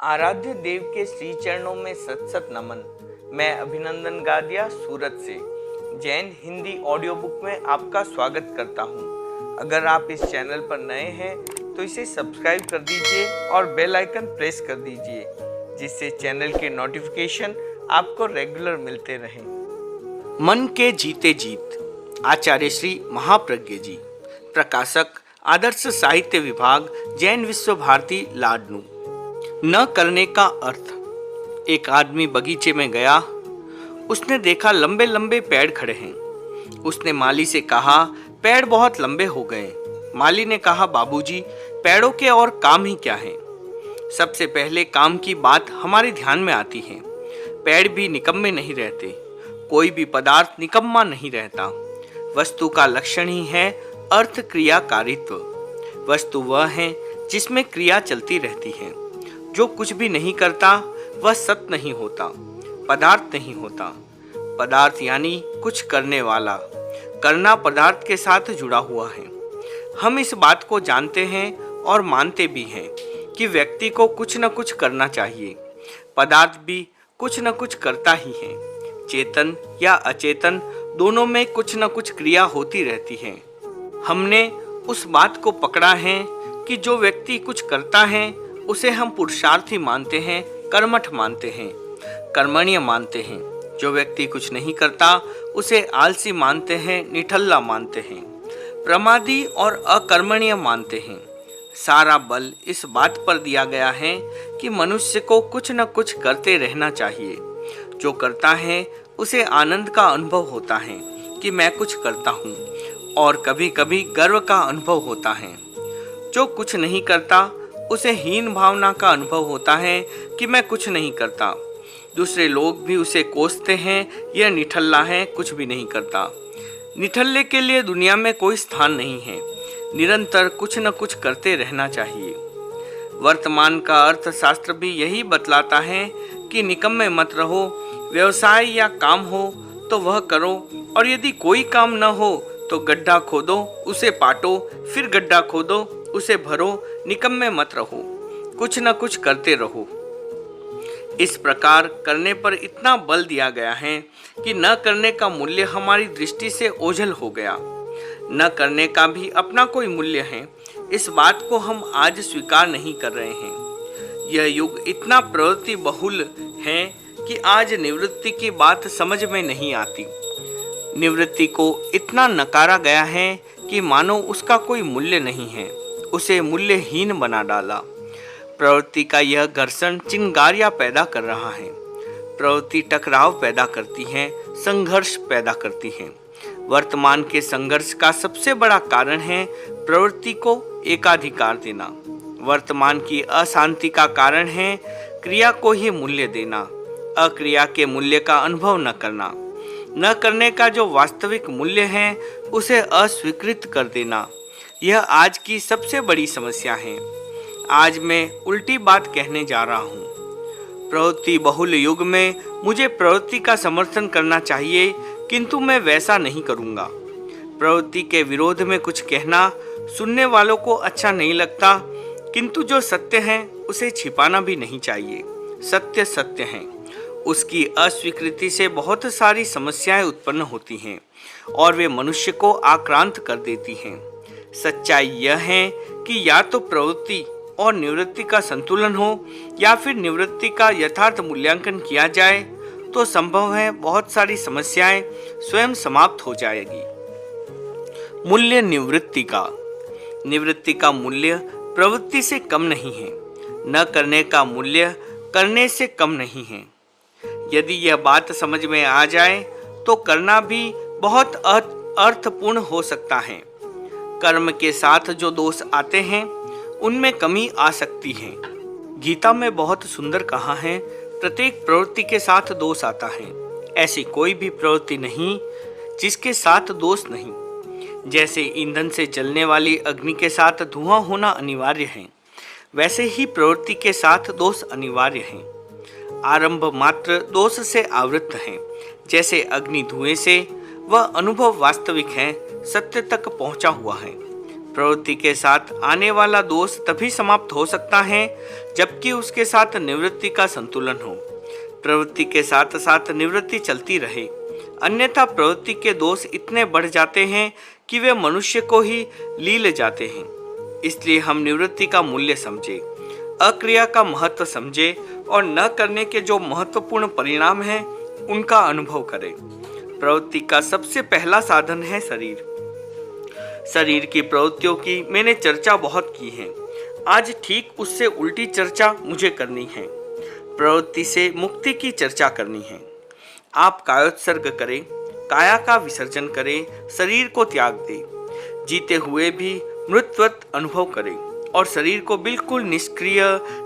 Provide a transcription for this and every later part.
आराध्य देव के श्री चरणों में सत सत नमन। मैं अभिनंदन गादिया सूरत से जैन हिंदी ऑडियो बुक में आपका स्वागत करता हूं। अगर आप इस चैनल पर नए हैं तो इसे सब्सक्राइब कर दीजिए और बेल आइकन प्रेस कर दीजिए, जिससे चैनल के नोटिफिकेशन आपको रेगुलर मिलते रहें। मन के जीते जीत, आचार्य श्री महाप्रज्ञ जी। प्रकाशक आदर्श साहित्य विभाग, जैन विश्व भारती, लाडनू। न करने का अर्थ। एक आदमी बगीचे में गया। उसने देखा लंबे लंबे पेड़ खड़े हैं। उसने माली से कहा, पेड़ बहुत लंबे हो गए। माली ने कहा, बाबूजी, पेड़ों के और काम ही क्या हैं? सबसे पहले काम की बात हमारे ध्यान में आती है। पेड़ भी निकम्मे नहीं रहते, कोई भी पदार्थ निकम्मा नहीं रहता। वस्तु का लक्षण ही है अर्थ क्रियाकारित्व। वस्तु वह है जिसमें क्रिया चलती रहती है। जो कुछ भी नहीं करता वह सत नहीं होता, पदार्थ नहीं होता। पदार्थ यानी कुछ करने वाला। करना पदार्थ के साथ जुड़ा हुआ है। हम इस बात को जानते हैं और मानते भी हैं कि व्यक्ति को कुछ न कुछ करना चाहिए। पदार्थ भी कुछ न कुछ करता ही है। चेतन या अचेतन दोनों में कुछ न कुछ क्रिया होती रहती है। हमने उस बात को पकड़ा है कि जो व्यक्ति कुछ करता है उसे हम पुरुषार्थी मानते हैं, कर्मठ मानते हैं, कर्मण्य मानते हैं। जो व्यक्ति कुछ नहीं करता उसे आलसी मानते हैं, निठल्ला मानते हैं, प्रमादी और अकर्मण्य मानते हैं। सारा बल इस बात पर दिया गया है कि मनुष्य को कुछ न कुछ करते रहना चाहिए। जो करता है उसे आनंद का अनुभव होता है कि मैं कुछ करता हूँ, और कभी कभी गर्व का अनुभव होता है। जो कुछ नहीं करता उसे हीन भावना का अनुभव होता है कि मैं कुछ नहीं करता। दूसरे लोग भी उसे कोसते हैं, यह निठल्ला है, कुछ भी नहीं करता। निठल्ले के लिए दुनिया में कोई स्थान नहीं है। निरंतर कुछ न कुछ करते रहना चाहिए। वर्तमान का अर्थशास्त्र भी यही बतलाता है कि निकम्मे मत रहो। व्यवसाय या काम हो तो वह करो, और यदि कोई काम न हो तो गड्ढा खोदो, उसे पाटो, फिर गड्ढा खोदो, उसे भरो। निकम्मे मत रहो, कुछ न कुछ करते रहो। इस प्रकार करने पर इतना बल दिया गया है कि न करने का मूल्य हमारी दृष्टि से ओझल हो गया। न करने का भी अपना कोई मूल्य है, इस बात को हम आज स्वीकार नहीं कर रहे हैं। यह युग इतना प्रवृत्ति बहुल है कि आज निवृत्ति की बात समझ में नहीं आती। निवृत्ति को इतना नकारा गया है कि मानो उसका कोई मूल्य नहीं है, उसे मूल्यहीन बना डाला। प्रवृत्ति का यह घर्षण चिंगारियां पैदा कर रहा है। प्रवृत्ति टकराव पैदा करती है, संघर्ष पैदा करती है। वर्तमान के संघर्ष का सबसे बड़ा कारण है प्रवृत्ति को एकाधिकार देना। वर्तमान की अशांति का कारण है क्रिया को ही मूल्य देना, अक्रिया के मूल्य का अनुभव न करना। न करने का जो वास्तविक मूल्य है उसे अस्वीकृत कर देना, यह आज की सबसे बड़ी समस्या है। आज मैं उल्टी बात कहने जा रहा हूँ। प्रवृत्ति बहुल युग में मुझे प्रवृत्ति का समर्थन करना चाहिए, किंतु मैं वैसा नहीं करूँगा। प्रवृत्ति के विरोध में कुछ कहना सुनने वालों को अच्छा नहीं लगता, किंतु जो सत्य है उसे छिपाना भी नहीं चाहिए। सत्य सत्य है। उसकी अस्वीकृति से बहुत सारी समस्याएं उत्पन्न होती हैं और वे मनुष्य को आक्रांत कर देती हैं। सच्चाई यह है कि या तो प्रवृत्ति और निवृत्ति का संतुलन हो, या फिर निवृत्ति का यथार्थ मूल्यांकन किया जाए तो संभव है बहुत सारी समस्याएं स्वयं समाप्त हो जाएगी। मूल्य निवृत्ति का। निवृत्ति का मूल्य प्रवृत्ति से कम नहीं है। न करने का मूल्य करने से कम नहीं है। यदि यह बात समझ में आ जाए तो करना भी बहुत अर्थपूर्ण हो सकता है। कर्म के साथ जो दोष आते हैं उनमें कमी आ सकती है। गीता में बहुत सुंदर कहा है, प्रत्येक प्रवृत्ति के साथ दोष आता है। ऐसी कोई भी प्रवृत्ति नहीं जिसके साथ दोष नहीं। जैसे ईंधन से जलने वाली अग्नि के साथ धुआं होना अनिवार्य है, वैसे ही प्रवृत्ति के साथ दोष अनिवार्य है। आरंभ मात्र दोष से आवृत है। जैसे अग्नि धुएं से, वह अनुभव वास्तविक है, सत्य तक पहुंचा हुआ है। प्रवृत्ति के साथ आने वाला दोष तभी समाप्त हो सकता है जबकि उसके साथ निवृत्ति का संतुलन हो। प्रवृत्ति के साथ साथ निवृत्ति चलती रहे, अन्यथा प्रवृत्ति के दोष इतने बढ़ जाते हैं कि वे मनुष्य को ही लील जाते हैं। इसलिए हम निवृत्ति का मूल्य समझे, अक्रिया का महत्व समझे और न करने के जो महत्वपूर्ण परिणाम हैं उनका अनुभव करें। प्रवृत्ति का सबसे पहला साधन है शरीर। शरीर की प्रवृत्तियों की मैंने चर्चा बहुत की है। आज ठीक उससे उल्टी चर्चा मुझे करनी है। प्रवृत्ति से मुक्ति की चर्चा करनी है। आप कायोत्सर्ग करें, काया का विसर्जन करें, शरीर को त्याग दें, जीते हुए भी मृतवत अनुभव करें और शरीर को बिल्कुल निष्क्रिय,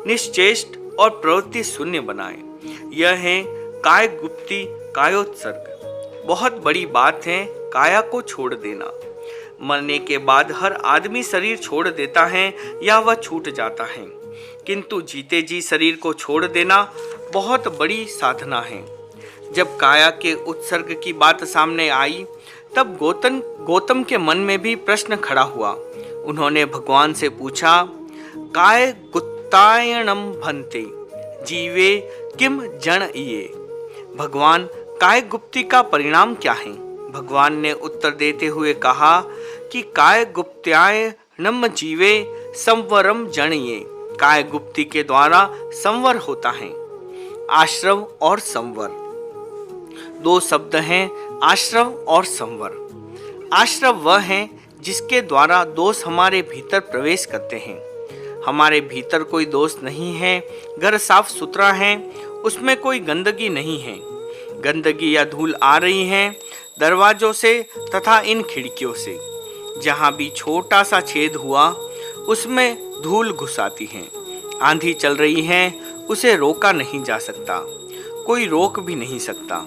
निश्चेष्ट और प्रवृत्ति शून्य बनाएं। यह है काय गुप्ति कायोत्सर्ग। बहुत बड़ी बात है काया को छोड़ देना। मरने के बाद हर आदमी शरीर छोड़ देता है या वह छूट जाता है, किंतु जीते जी शरीर को छोड़ देना बहुत बड़ी साधना है। जब काया के उत्सर्ग की बात सामने आई तब गौतम के मन में भी प्रश्न खड़ा हुआ। उन्होंने भगवान से पूछा, काय गुप्तायनम भन्ते जीवे किम जन इये। भगवान, काय गुप्ति का परिणाम क्या है? भगवान ने उत्तर देते हुए कहा कि काय गुप्त्यायनम जीवे संवरम जनिये। काय गुप्ति के द्वारा संवर होता है। आश्रव और संवर दो शब्द हैं, आश्रव और संवर। आश्रव वह है जिसके द्वारा दोष हमारे भीतर प्रवेश करते हैं। हमारे भीतर कोई दोष नहीं है, घर साफ सुथरा है, उसमें कोई गंदगी नहीं है। गंदगी या धूल आ रही है दरवाजों से तथा इन खिड़कियों से। जहाँ भी छोटा सा छेद हुआ उसमें धूल घुस आती है। आंधी चल रही है, उसे रोका नहीं जा सकता, कोई रोक भी नहीं सकता।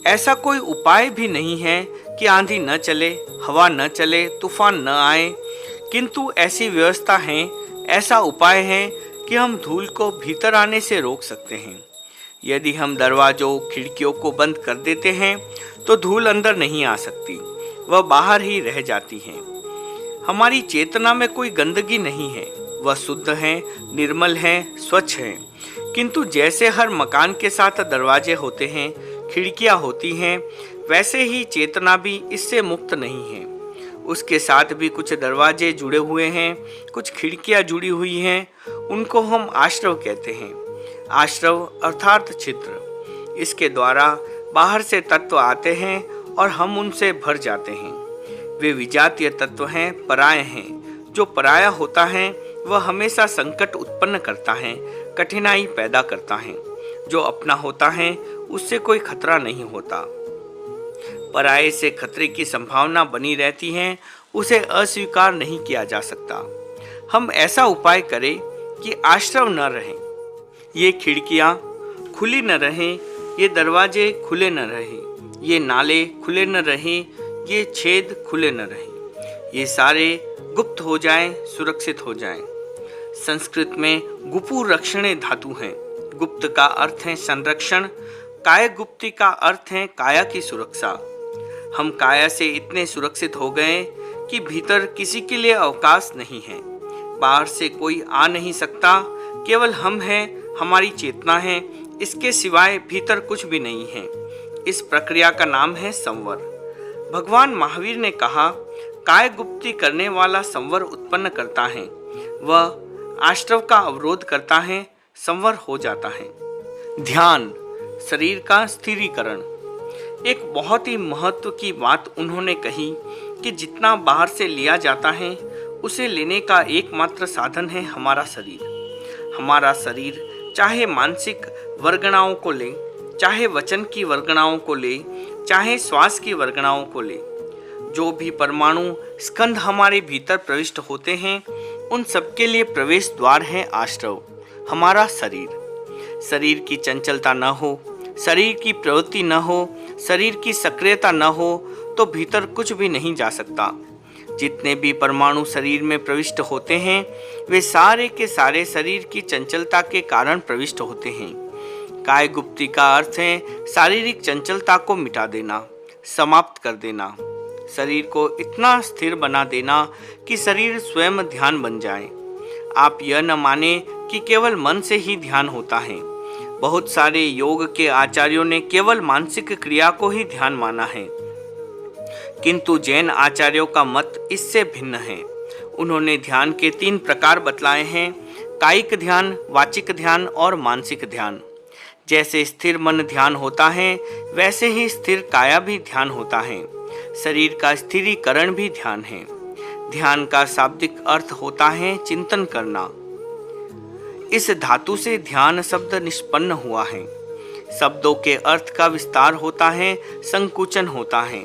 ऐसा कोई उपाय भी नहीं है कि आंधी न चले, हवा न चले, तूफान न आए, किंतु ऐसी व्यवस्था है, ऐसा उपाय है कि हम धूल को भीतर आने से रोक सकते हैं। यदि हम दरवाजों खिड़कियों को बंद कर देते हैं तो धूल अंदर नहीं आ सकती, वह बाहर ही रह जाती है। हमारी चेतना में कोई गंदगी नहीं है, वह शुद्ध है, निर्मल है, स्वच्छ है। किंतु जैसे हर मकान के साथ दरवाजे होते हैं, खिड़कियां होती हैं, वैसे ही चेतना भी इससे मुक्त नहीं है। उसके साथ भी कुछ दरवाजे जुड़े हुए हैं, कुछ खिड़कियां जुड़ी हुई हैं, उनको हम आश्रव कहते हैं। आश्रव अर्थात छिद्र। इसके द्वारा बाहर से तत्व आते हैं और हम उनसे भर जाते हैं। वे विजातीय तत्व हैं, पराये हैं। जो पराया होता है वह हमेशा संकट उत्पन्न करता है, कठिनाई पैदा करता है। जो अपना होता है उससे कोई खतरा नहीं होता। पराये से खतरे की संभावना बनी रहती है, उसे अस्वीकार नहीं किया जा सकता। हम ऐसा उपाय करें कि आश्रव न रहें, ये खिड़कियां खुली न रहें, ये दरवाजे खुले न रहें, ये नाले खुले न रहें, ये छेद खुले न रहें, ये सारे गुप्त हो जाएं, सुरक्षित हो जाएं। संस्कृत में गुपु रक्षणे धातु हैं। गुप्त का अर्थ है संरक्षण, काय गुप्ति का अर्थ है काया की सुरक्षा। हम काया से इतने सुरक्षित हो गए कि भीतर किसी के लिए अवकाश नहीं है। बाहर से कोई आ नहीं सकता, केवल हम हैं, हमारी चेतना है, इसके सिवाय भीतर कुछ भी नहीं है। इस प्रक्रिया का नाम है संवर। भगवान महावीर ने कहा, काय गुप्ति करने वाला संवर उत्पन्न करता है, वह आश्रव का अवरोध करता है, संवर हो जाता है। ध्यान, शरीर का स्थिरीकरण। एक बहुत ही महत्व की बात उन्होंने कही कि जितना बाहर से लिया जाता है उसे लेने का एकमात्र साधन है हमारा शरीर। हमारा शरीर चाहे मानसिक वर्गणाओं को ले, चाहे वचन की वर्गणाओं को ले, चाहे श्वास की वर्गणाओं को ले, जो भी परमाणु स्कंध हमारे भीतर प्रविष्ट होते हैं उन सबके लिए प्रवेश द्वार है आश्रव, हमारा शरीर। शरीर की चंचलता न हो, शरीर की प्रवृत्ति न हो, शरीर की सक्रियता न हो तो भीतर कुछ भी नहीं जा सकता। जितने भी परमाणु शरीर में प्रविष्ट होते हैं वे सारे के सारे शरीर की चंचलता के कारण प्रविष्ट होते हैं। काय गुप्ति का अर्थ है शारीरिक चंचलता को मिटा देना, समाप्त कर देना। शरीर को इतना स्थिर बना देना कि शरीर स्वयं ध्यान बन जाए। आप यह न माने कि केवल मन से ही ध्यान होता है। बहुत सारे योग के आचार्यों ने केवल मानसिक क्रिया को ही ध्यान माना है, किंतु जैन आचार्यों का मत इससे भिन्न है। उन्होंने ध्यान के 3 प्रकार बतलाए हैं: कायिक ध्यान, वाचिक ध्यान और मानसिक ध्यान। जैसे स्थिर मन ध्यान होता है, वैसे ही स्थिर काया भी ध्यान होता है। शरीर का स्थिरीकरण भी ध्यान है। ध्यान का शाब्दिक अर्थ होता है चिंतन करना। इस धातु से ध्यान शब्द निष्पन्न हुआ है। शब्दों के अर्थ का विस्तार होता है, संकुचन होता है।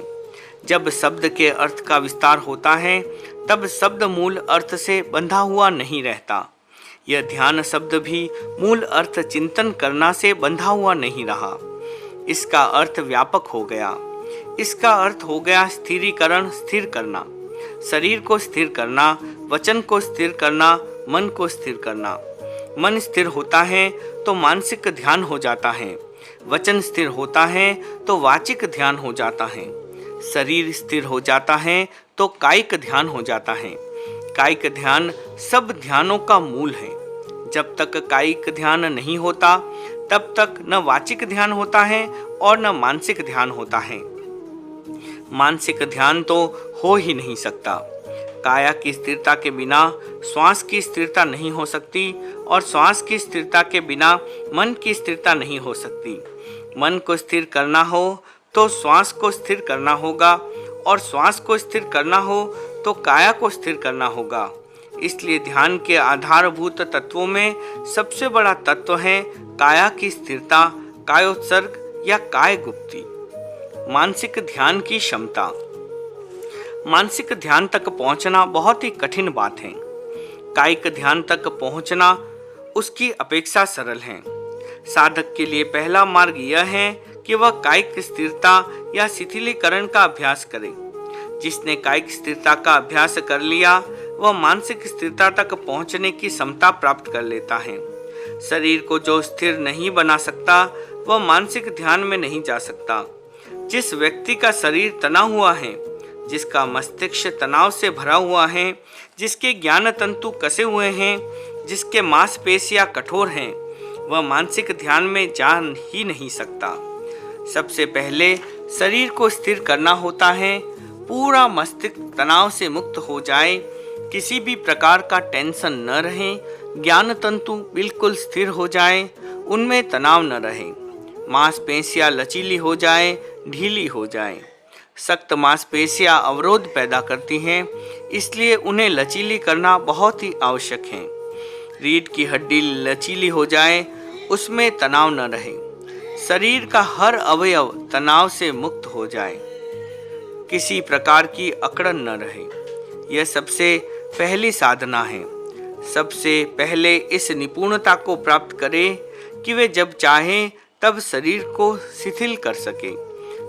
जब शब्द के अर्थ का विस्तार होता है, तब शब्द मूल अर्थ से बंधा हुआ नहीं रहता। यह ध्यान शब्द भी मूल अर्थ चिंतन करना से बंधा हुआ नहीं रहा। इसका अर्थ व्यापक हो गया। इसका अर्थ हो गया स्थिरीकरण, स्थिर करना। शरीर को स्थिर करना, वचन को स्थिर करना, मन को स्थिर करना। मन स्थिर होता है तो मानसिक ध्यान हो जाता है। वचन स्थिर होता है तो वाचिक ध्यान हो जाता है। शरीर स्थिर हो जाता है तो कायिक ध्यान हो जाता है। कायिक ध्यान सब ध्यानों का मूल है। जब तक कायिक ध्यान नहीं होता, तब तक न वाचिक ध्यान होता है और न मानसिक ध्यान होता है। मानसिक ध्यान तो हो ही नहीं सकता। काया की स्थिरता के बिना श्वास की स्थिरता नहीं हो सकती और श्वास की स्थिरता के बिना मन की स्थिरता नहीं हो सकती। मन को स्थिर करना हो तो श्वास को स्थिर करना होगा और श्वास को स्थिर करना हो तो काया को स्थिर करना होगा। इसलिए ध्यान के आधारभूत तत्वों में सबसे बड़ा तत्व है काया की स्थिरता, कायोत्सर्ग या काय गुप्ति। मानसिक ध्यान की क्षमता। मानसिक ध्यान तक पहुंचना बहुत ही कठिन बात है। कायिक ध्यान तक पहुंचना उसकी अपेक्षा सरल है। साधक के लिए पहला मार्ग यह है कि वह कायिक स्थिरता या शिथिलीकरण का अभ्यास करे। जिसने कायिक स्थिरता का अभ्यास कर लिया, वह मानसिक स्थिरता तक पहुंचने की क्षमता प्राप्त कर लेता है। शरीर को जो स्थिर नहीं बना सकता, वह मानसिक ध्यान में नहीं जा सकता। जिस व्यक्ति का शरीर तना हुआ है, जिसका मस्तिष्क तनाव से भरा हुआ है, जिसके ज्ञान तंतु कसे हुए हैं, जिसके मांसपेशियां कठोर हैं, वह मानसिक ध्यान में जा ही नहीं सकता। सबसे पहले शरीर को स्थिर करना होता है। पूरा मस्तिष्क तनाव से मुक्त हो जाए, किसी भी प्रकार का टेंशन न रहे, ज्ञान तंतु बिल्कुल स्थिर हो जाए, उनमें तनाव न रहे, मांसपेशियां लचीली हो जाए, ढीली हो जाए। सख्त मांसपेशियां अवरोध पैदा करती हैं, इसलिए उन्हें लचीली करना बहुत ही आवश्यक है। रीढ़ की हड्डी लचीली हो जाए, उसमें तनाव न रहे, शरीर का हर अवयव तनाव से मुक्त हो जाए, किसी प्रकार की अकड़न न रहे। यह सबसे पहली साधना है। सबसे पहले इस निपुणता को प्राप्त करें कि वे जब चाहें तब शरीर को शिथिल कर सके।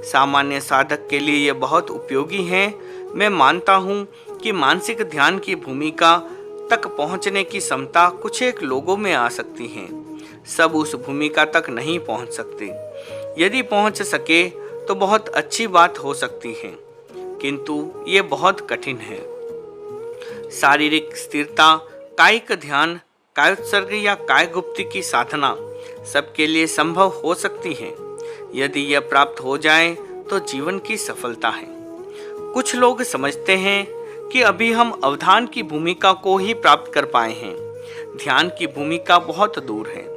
सामान्य साधक के लिए यह बहुत उपयोगी है। मैं मानता हूँ कि मानसिक ध्यान की भूमिका तक पहुँचने की क्षमता कुछ एक लोगों में आ सकती है। सब उस भूमिका तक नहीं पहुँच सकते। यदि पहुँच सके तो बहुत अच्छी बात हो सकती है, किंतु ये बहुत कठिन है। शारीरिक स्थिरता, कायिक ध्यान, कायोत्सर्ग या कायगुप्ति की साधना सबके लिए संभव हो सकती है। यदि यह प्राप्त हो जाए तो जीवन की सफलता है। कुछ लोग समझते हैं कि अभी हम अवधान की भूमिका को ही प्राप्त कर पाए हैं, ध्यान की भूमिका बहुत दूर है।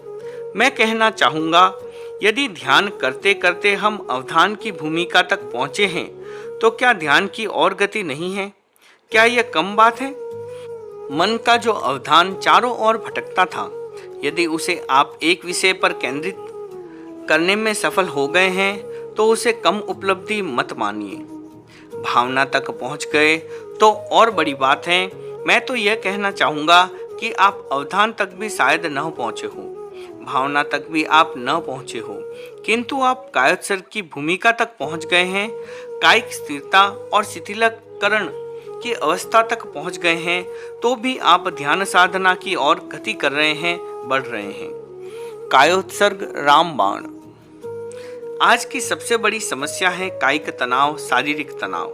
मैं कहना चाहूँगा, यदि ध्यान करते करते हम अवधान की भूमिका तक पहुँचे हैं, तो क्या ध्यान की और गति नहीं है? क्या यह कम बात है? मन का जो अवधान चारों ओर भटकता था, यदि उसे आप एक विषय पर केंद्रित करने में सफल हो गए हैं, तो उसे कम उपलब्धि मत मानिए। भावना तक पहुंच गए तो और बड़ी बात है। मैं तो यह कहना चाहूँगा कि आप अवधान तक भी शायद न पहुँचे हो, भावना तक भी आप न पहुँचे हो, किंतु आप कायोत्सर्ग की भूमिका तक पहुँच गए हैं, कायिक स्थिरता और शिथिलीकरण की अवस्था तक पहुँच गए हैं, तो भी आप ध्यान साधना की ओर गति कर रहे हैं, बढ़ रहे हैं। कायोत्सर्ग रामबाण। आज की सबसे बड़ी समस्या है कायिक तनाव, शारीरिक तनाव।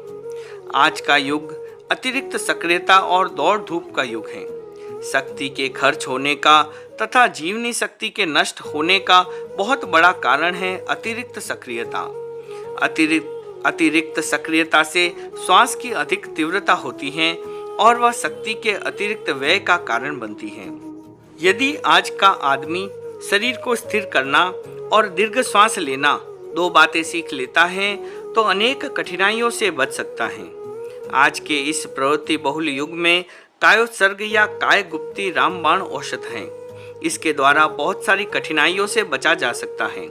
आज का युग अतिरिक्त सक्रियता और दौड़ धूप का युग है। शक्ति के खर्च होने का तथा जीवनी शक्ति के नष्ट होने का बहुत बड़ा कारण है अतिरिक्त सक्रियता। अतिरिक्त सक्रियता से श्वास की अधिक तीव्रता होती है और वह शक्ति के अतिरिक्त व्यय का कारण बनती है। यदि आज का आदमी शरीर को स्थिर करना और दीर्घ श्वास लेना दो बातें सीख लेता है तो अनेक कठिनाइयों से बच सकता है। आज के इस प्रवृत्ति बहुल युग में कायोत्सर्ग या कायगुप्ती रामबाण औषध है। इसके द्वारा बहुत सारी कठिनाइयों से बचा जा सकता है।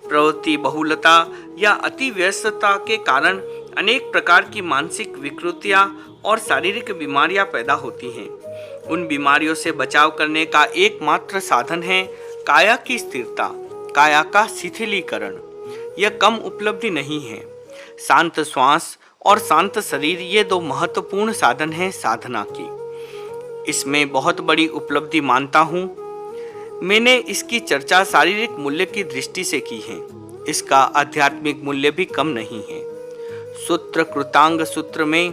प्रवृत्ति बहुलता या अति व्यस्तता के कारण अनेक प्रकार की मानसिक विकृतियां और शारीरिक बीमारियां पैदा होती हैं। उन बीमारियों से बचाव करने का एकमात्र साधन है काया की स्थिरता, काया का शिथिलीकरण। यह कम उपलब्धि नहीं है। शांत श्वास और शांत शरीर ये दो महत्वपूर्ण साधन हैं साधना की। इसमें बहुत बड़ी उपलब्धि मानता हूँ। मैंने इसकी चर्चा शारीरिक मूल्य की दृष्टि से की है। इसका आध्यात्मिक मूल्य भी कम नहीं है। सूत्र कृतांग सूत्र में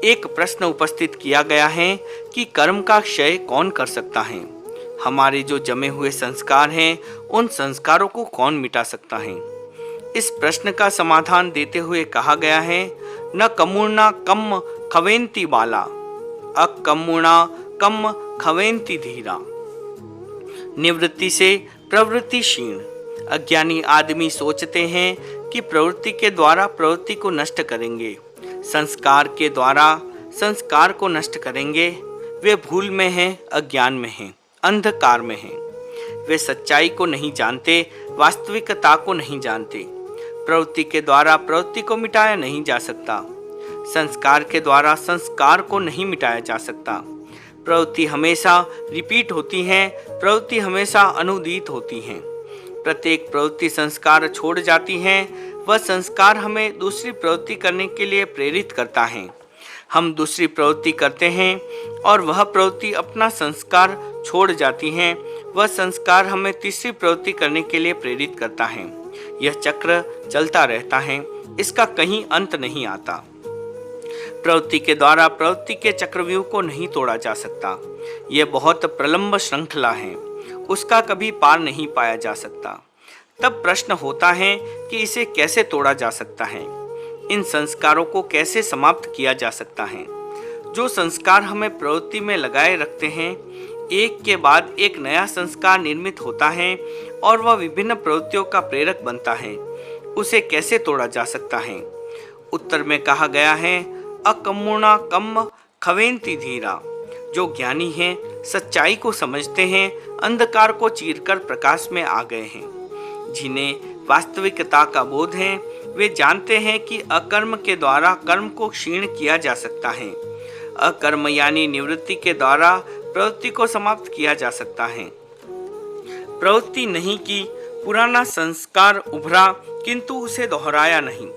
एक प्रश्न उपस्थित किया गया है कि कर्म का क्षय कौन कर सकता है। हमारे जो जमे हुए संस्कार हैं उन संस्कारों को कौन मिटा सकता है। इस प्रश्न का समाधान देते हुए कहा गया है न कमुणा कम खवेंती बाला अकमुणा कम खवेंती धीरा। निवृत्ति से प्रवृत्ति क्षीण। अज्ञानी आदमी सोचते हैं कि प्रवृत्ति के द्वारा प्रवृत्ति को नष्ट करेंगे, संस्कार के द्वारा संस्कार को नष्ट करेंगे। वे भूल में हैं, अज्ञान में हैं, अंधकार में हैं। वे सच्चाई को नहीं जानते, वास्तविकता को नहीं जानते। प्रवृत्ति के द्वारा प्रवृत्ति को मिटाया नहीं जा सकता। संस्कार के द्वारा संस्कार को नहीं मिटाया जा सकता। प्रवृत्ति हमेशा रिपीट होती हैं, प्रवृत्ति हमेशा अनुदित होती हैं। प्रत्येक प्रवृत्ति संस्कार छोड़ जाती हैं। वह संस्कार हमें दूसरी प्रवृत्ति करने के लिए प्रेरित करता है। हम दूसरी प्रवृत्ति करते हैं और वह प्रवृत्ति अपना संस्कार छोड़ जाती हैं। वह संस्कार हमें तीसरी प्रवृत्ति करने के लिए प्रेरित करता है। यह चक्र चलता रहता है, इसका कहीं अंत नहीं आता। प्रवृत्ति के द्वारा प्रवृत्ति के चक्रव्यूह को नहीं तोड़ा जा सकता। यह बहुत प्रलंब श्रृंखला है, उसका कभी पार नहीं पाया जा सकता। तब प्रश्न होता है कि इसे कैसे तोड़ा जा सकता है, इन संस्कारों को कैसे समाप्त किया जा सकता है। जो संस्कार हमें प्रवृत्ति में लगाए रखते हैं, एक के बाद एक नया संस्कार निर्मित होता है और वह विभिन्न प्रवृत्तियों का प्रेरक बनता है। उसे कैसे तोड़ा जा सकता है? उत्तर में कहा गया है अकमुणा कम खवेंती धीरा। जो ज्ञानी हैं, सच्चाई को समझते हैं, अंधकार को चीरकर प्रकाश में आ गए हैं। जिन्हें वास्तविकता का बोध है, वे जानते हैं कि अकर्म के द्वारा कर्म को क्षीण किया जा सकता है। अकर्म यानी निवृत्ति के द्वारा प्रवृत्ति को समाप्त किया जा सकता है। प्रवृत्ति नहीं की, पुराना संस्कार उभरा किंतु उसे दोहराया नहीं।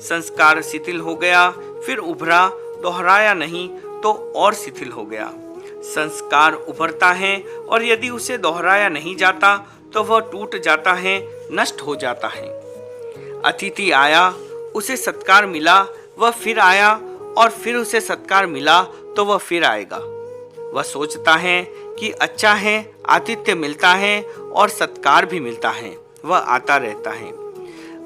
संस्कार शिथिल हो गया, फिर उभरा, दोहराया नहीं तो और शिथिल हो गया। संस्कार उभरता है और यदि उसे दोहराया नहीं जाता तो वह टूट जाता है, नष्ट हो जाता है। अतिथि आया, उसे सत्कार मिला, वह फिर आया और फिर उसे सत्कार मिला तो वह फिर आएगा। वह सोचता है कि अच्छा है, आतिथ्य मिलता है और सत्कार भी मिलता है, वह आता रहता है।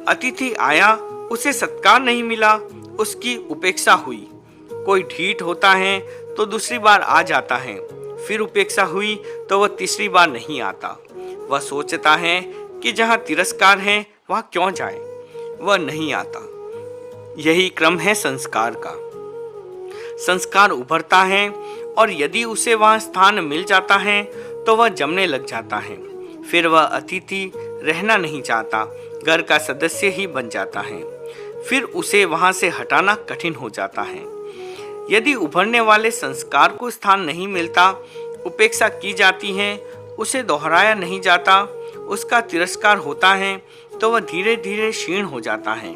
अतिथि आया, उसे सत्कार नहीं मिला, उसकी उपेक्षा हुई। कोई ढीठ होता है तो दूसरी बार आ जाता है, फिर उपेक्षा हुई तो वह तीसरी बार नहीं आता। वह सोचता है कि जहाँ तिरस्कार है वहाँ क्यों जाए, वह नहीं आता। यही क्रम है संस्कार का। संस्कार उभरता है और यदि उसे वहाँ स्थान मिल जाता है तो वह जमने लग जाता है। फिर वह अतिथि रहना नहीं चाहता, घर का सदस्य ही बन जाता है। फिर उसे वहाँ से हटाना कठिन हो जाता है। यदि उभरने वाले संस्कार को स्थान नहीं मिलता, उपेक्षा की जाती है, उसे दोहराया नहीं जाता, उसका तिरस्कार होता है तो वह धीरे धीरे क्षीण हो जाता है।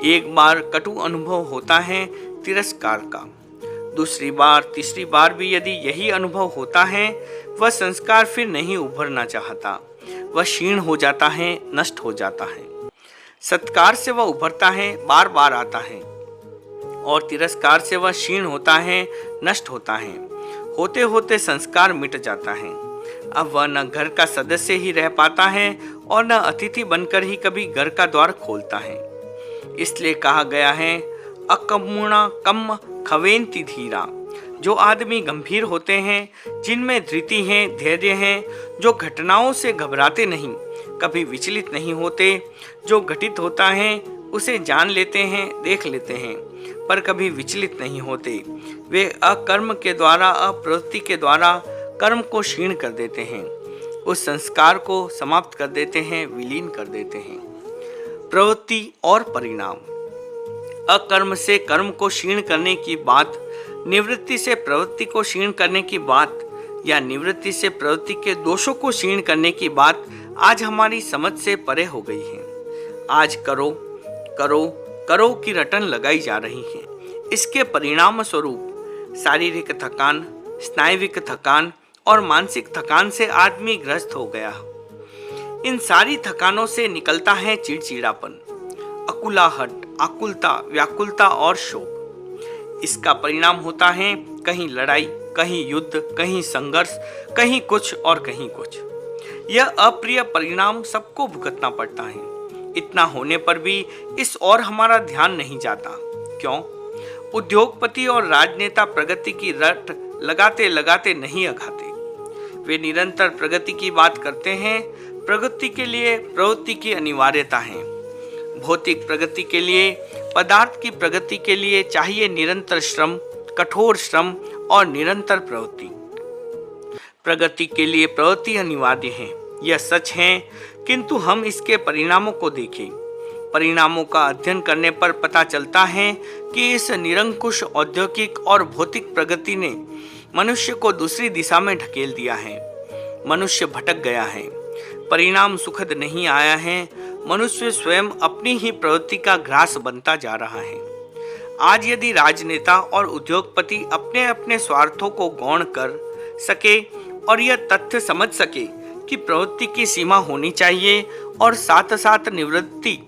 एक बार कटु अनुभव होता है तिरस्कार का, दूसरी बार तीसरी बार भी यदि यही अनुभव होता है, वह संस्कार फिर नहीं उभरना चाहता, वह क्षीण हो जाता है, नष्ट हो जाता है। सत्कार से वह उभरता है, बार बार आता है। और तिरस्कार से वह क्षीण होता है, नष्ट होता है। होते होते संस्कार मिट जाता है। अब वह न घर का सदस्य ही रह पाता है और न अतिथि बनकर ही कभी घर का द्वार खोलता है। इसलिए कहा गया है, अकमुणा कम खवेंति धीरा। जो आदमी गंभीर होते हैं, जिनमें धृति है, धैर्य है, जो घटनाओं से घबराते नहीं, कभी विचलित नहीं होते, जो घटित होता है उसे जान लेते हैं, देख लेते हैं, पर कभी विचलित नहीं होते, वे अकर्म के द्वारा, अप्रवृत्ति के द्वारा कर्म को क्षीण कर देते हैं, उस संस्कार को समाप्त कर देते हैं, विलीन कर देते हैं। प्रवृत्ति और परिणाम। अकर्म से कर्म को क्षीण करने की बात, निवृत्ति से प्रवृत्ति को क्षीण करने की बात, या निवृत्ति से प्रवृत्ति के दोषों को क्षीण करने की बात आज हमारी समझ से परे हो गई है। आज करो करो करो की रटन लगाई जा रही है। इसके परिणाम स्वरूप शारीरिक थकान, स्नायुविक थकान और मानसिक थकान से आदमी ग्रस्त हो गया। इन सारी थकानों से निकलता है चिड़चिड़ापन, अकुलाहट, आकुलता, व्याकुलता और शोक। इसका परिणाम होता है कहीं लड़ाई, कहीं युद्ध, कहीं संघर्ष, कहीं कुछ और कहीं कुछ। यह अप्रिय परिणाम सबको भुगतना पड़ता है। इतना होने पर भी इस ओर हमारा ध्यान नहीं जाता। क्यों? उद्योगपति और राजनेता प्रगति की रट लगाते लगाते नहीं अघाते। वे निरंतर प्रगति की बात करते हैं। प्रगति के लिए प्रवृत्ति की अनिवार्यता है। भौतिक प्रगति के लिए, पदार्थ की प्रगति के लिए चाहिए निरंतर श्रम, कठोर श्रम और निरंतर प्रवृत्ति। प्रगति के लिए प्रवृत्ति अनिवार्य है, यह सच है, किंतु हम इसके परिणामों को देखें। परिणामों का अध्ययन करने पर पता चलता है कि इस निरंकुश औद्योगिक और भौतिक प्रगति ने मनुष्य को दूसरी दिशा में ढकेल दिया है। मनुष्य भटक गया है। परिणाम सुखद नहीं आया है। मनुष्य स्वयं अपनी ही प्रवृत्ति का ग्रास बनता जा रहा है। आज यदि राजनेता और उद्योगपति अपने अपने स्वार्थों को गौण कर सके और यह तथ्य समझ सके कि प्रवृत्ति की सीमा होनी चाहिए और साथ साथ निवृत्ति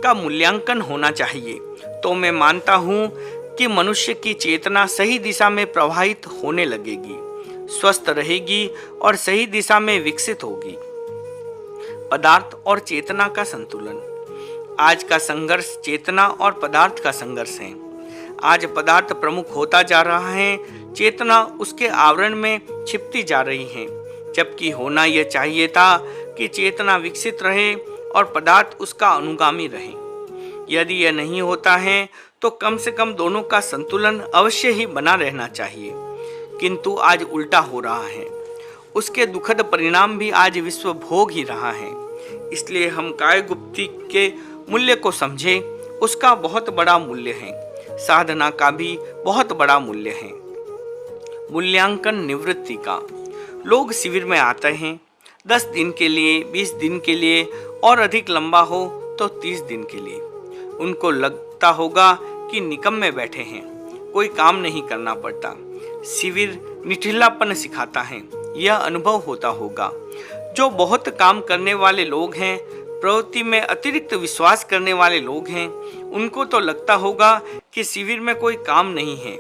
का मूल्यांकन होना चाहिए, तो मैं मानता हूँ कि मनुष्य की चेतना सही दिशा में प्रवाहित होने लगेगी, स्वस्थ रहेगी और सही दिशा में विकसित होगी। पदार्थ और चेतना का संतुलन। आज का संघर्ष चेतना और पदार्थ का संघर्ष है। आज पदार्थ प्रमुख होता जा रहा है, चेतना उसके आवरण में छिपती जा रही है, जबकि होना यह चाहिए था कि चेतना विकसित रहे और पदार्थ उसका अनुगामी रहे। यदि यह नहीं होता है तो कम से कम दोनों का संतुलन अवश्य ही बना रहना चाहिए, किंतु आज उल्टा हो रहा है। उसके दुखद परिणाम भी आज विश्व भोग ही रहा है। इसलिए हम कायगुप्ती के मूल्य को समझें। उसका बहुत बड़ा मूल्य है, साधना का भी बहुत बड़ा मूल्य है। मूल्यांकन निवृत्ति का। लोग शिविर में आते हैं 10 दिन के लिए, 20 दिन के लिए और अधिक लंबा हो तो 30 दिन के लिए। उनको लगता होगा कि निकम्मे बैठे हैं, कोई काम नहीं करना पड़ता। शिविर निठिल्लापन सिखाता है, यह अनुभव होता होगा। जो बहुत काम करने वाले लोग हैं, प्रवृत्ति में अतिरिक्त विश्वास करने वाले लोग हैं, उनको तो लगता होगा कि शिविर में कोई काम नहीं है,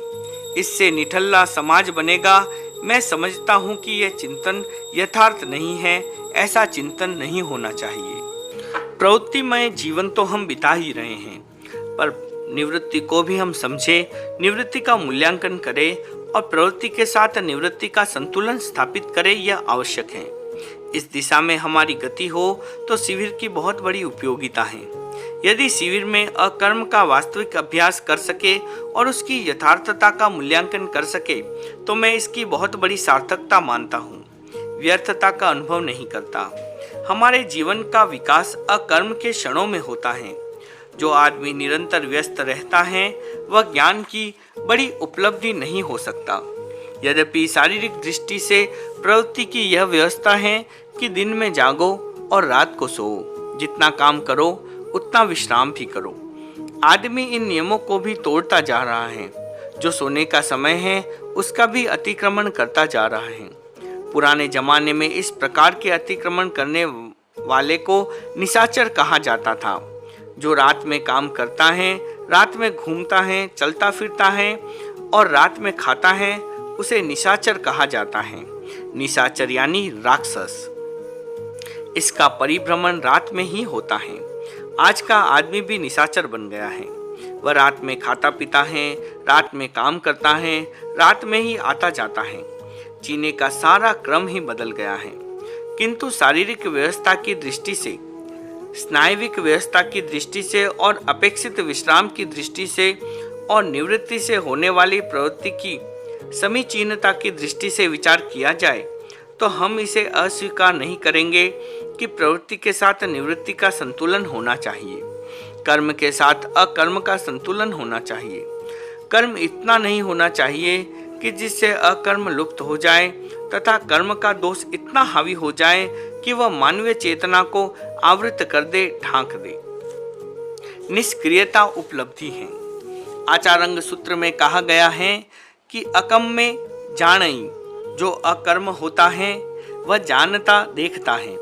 इससे निठल्ला समाज बनेगा। मैं समझता हूँ कि यह चिंतन यथार्थ नहीं है। ऐसा चिंतन नहीं होना चाहिए। प्रवृत्तिमय जीवन तो हम बिता ही रहे हैं, पर निवृत्ति को भी हम समझे, निवृत्ति का मूल्यांकन करें और प्रवृत्ति के साथ निवृत्ति का संतुलन स्थापित करें, यह आवश्यक है। इस दिशा में हमारी गति हो तो शिविर की बहुत बड़ी उपयोगिता है। यदि शिविर में अकर्म का वास्तविक अभ्यास कर सके और उसकी यथार्थता का मूल्यांकन कर सके तो मैं इसकी बहुत बड़ी सार्थकता मानता हूँ। व्यर्थता का अनुभव नहीं करता। हमारे जीवन का विकास अकर्म के क्षणों में होता है। जो आदमी निरंतर व्यस्त रहता है वह ज्ञान की बड़ी उपलब्धि नहीं हो सकता। यद्यपि शारीरिक दृष्टि से प्रवृत्ति की यह व्यवस्था है कि दिन में जागो और रात को सोओ, जितना काम करो उतना विश्राम भी करो। आदमी इन नियमों को भी तोड़ता जा रहा है। जो सोने का समय है उसका भी अतिक्रमण करता जा रहा है। पुराने जमाने में इस प्रकार के अतिक्रमण करने वाले को निशाचर कहा जाता था। जो रात में काम करता है रात में घूमता है, चलता फिरता है और रात में खाता है, उसे निशाचर कहा जाता है। निशाचर यानी राक्षस। इसका परिभ्रमण रात में ही होता है। आज का आदमी भी निशाचर बन गया है। वह रात में खाता पीता है, रात में काम करता है, रात में ही आता जाता है। जीने का सारा क्रम ही बदल गया है। किंतु शारीरिक व्यवस्था की दृष्टि से, स्नायुविक व्यवस्था की दृष्टि से और अपेक्षित विश्राम की दृष्टि से और निवृत्ति से होने वाली प्रवृत्ति की समीचीनता की दृष्टि से विचार किया जाए तो हम इसे अस्वीकार नहीं करेंगे कि प्रवृत्ति के साथ निवृत्ति का संतुलन होना चाहिए, कर्म के साथ अकर्म का संतुलन होना चाहिए। कर्म इतना नहीं होना चाहिए कि जिससे अकर्म लुप्त हो जाए तथा कर्म का दोष इतना हावी हो जाए कि वह मानवीय चेतना को आवृत कर दे, ढांक दे। निष्क्रियता उपलब्धि है। आचारंग सूत्र में कहा गया है कि अकम में जानई, जो अकर्म होता है वह जानता देखता है।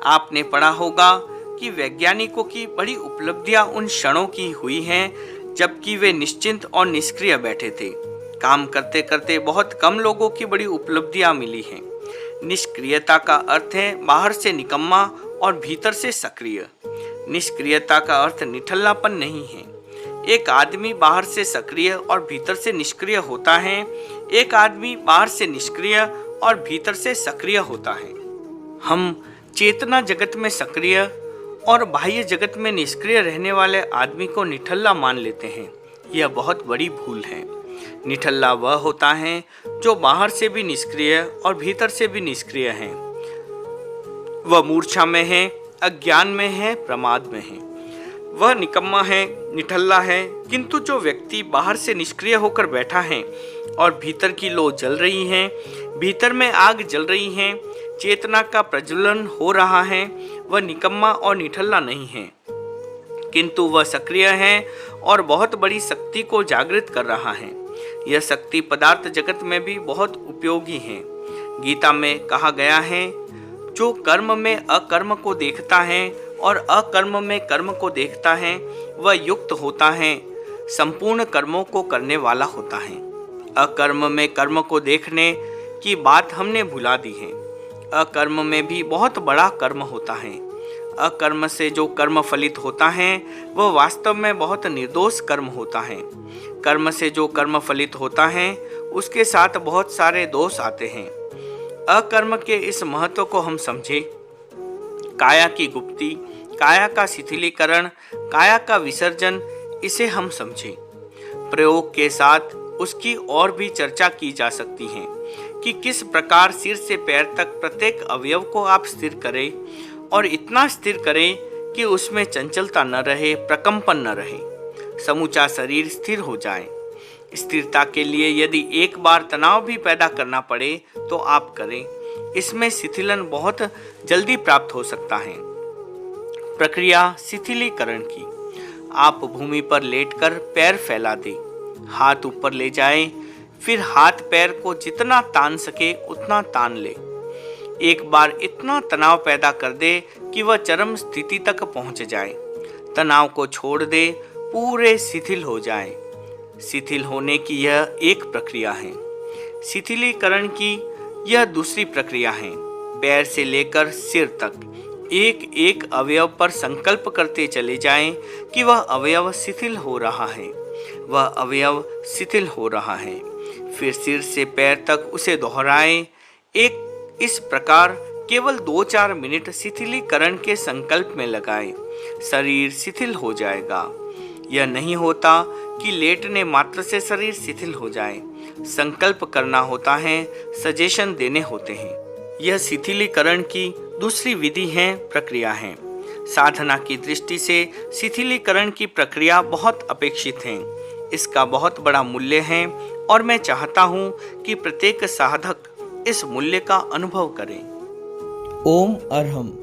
आपने पढ़ा होगा कि वैज्ञानिकों की बड़ी उपलब्धियां उन क्षणों की हुई हैं जबकि वे निश्चिंत और निष्क्रिय बैठे थे। काम करते करते बहुत कम लोगों की बड़ी उपलब्धियां मिली हैं। निष्क्रियता का अर्थ है बाहर से निकम्मा और भीतर से सक्रिय। निष्क्रियता का अर्थ निठल्लापन नहीं है। एक आदमी बाहर से सक्रिय और भीतर से निष्क्रिय होता है। एक आदमी बाहर से निष्क्रिय और भीतर से सक्रिय होता है। हम चेतना जगत में सक्रिय और बाह्य जगत में निष्क्रिय रहने वाले आदमी को निठल्ला मान लेते हैं। यह बहुत बड़ी भूल है। निठल्ला वह होता है जो बाहर से भी निष्क्रिय और भीतर से भी निष्क्रिय है। वह मूर्छा में है, अज्ञान में है, प्रमाद में है। वह निकम्मा है, निठल्ला है। किंतु जो व्यक्ति बाहर से निष्क्रिय होकर बैठा है और भीतर की लौ जल रही है, भीतर में आग जल रही है, चेतना का प्रज्वलन हो रहा है, वह निकम्मा और निठल्ला नहीं है, किंतु वह सक्रिय है और बहुत बड़ी शक्ति को जागृत कर रहा है। यह शक्ति पदार्थ जगत में भी बहुत उपयोगी है। गीता में कहा गया है, जो कर्म में अकर्म को देखता है और अकर्म में कर्म को देखता है वह युक्त होता है, संपूर्ण कर्मों को करने वाला होता है। अकर्म में कर्म को देखने की बात हमने भुला दी है। अकर्म में भी बहुत बड़ा कर्म होता है। अकर्म से जो कर्म फलित होता है वह वास्तव में बहुत निर्दोष कर्म होता है। कर्म से जो कर्म फलित होता है उसके साथ बहुत सारे दोष आते हैं। अकर्म के इस महत्व को हम समझे। काया की गुप्ती, काया का शिथिलीकरण, काया का विसर्जन, इसे हम समझे। प्रयोग के साथ उसकी और भी चर्चा की जा सकती है कि किस प्रकार सिर से पैर तक प्रत्येक अवयव को आप स्थिर करें और इतना स्थिर करें कि उसमें चंचलता न रहे, प्रकंपन न रहे, समूचा शरीर स्थिर हो जाए। स्थिरता के लिए यदि एक बार तनाव भी पैदा करना पड़े तो आप करें। इसमें शिथिलन बहुत जल्दी प्राप्त हो सकता है। प्रक्रिया शिथिलीकरण की। आप भूमि पर लेटकर पैर फैला दें, हाथ ऊपर ले जाएं, फिर हाथ पैर को जितना तान सके उतना तान ले। एक बार इतना तनाव पैदा कर दे कि वह चरम स्थिति तक पहुंच जाए। तनाव को छोड़ दे, पूरे शिथिल हो जाए। शिथिल होने की यह एक प्रक्रिया है। शिथिलीकरण की यह दूसरी प्रक्रिया है। पैर से लेकर सिर तक एक एक अवयव पर संकल्प करते चले जाएं कि वह अवयव शिथिल हो रहा है, वह अवयव शिथिल हो रहा है। फिर सिर से पैर तक उसे दोहराएं। इस प्रकार केवल 2-4 मिनट शिथिलीकरण के संकल्प में लगाएं। शरीर शिथिल हो जाएगा। यह नहीं होता कि लेटने मात्र से शरीर शिथिल हो जाए। संकल्प करना होता है, सजेशन देने होते हैं। यह शिथिलीकरण की दूसरी विधि है, प्रक्रिया है। साधना की दृष्टि से शिथिलीकरण की प्रक्रिया बहुत अपेक्षित है। इसका बहुत बड़ा मूल्य है और मैं चाहता हूँ कि प्रत्येक साधक इस मूल्य का अनुभव करें। ओम अरहम।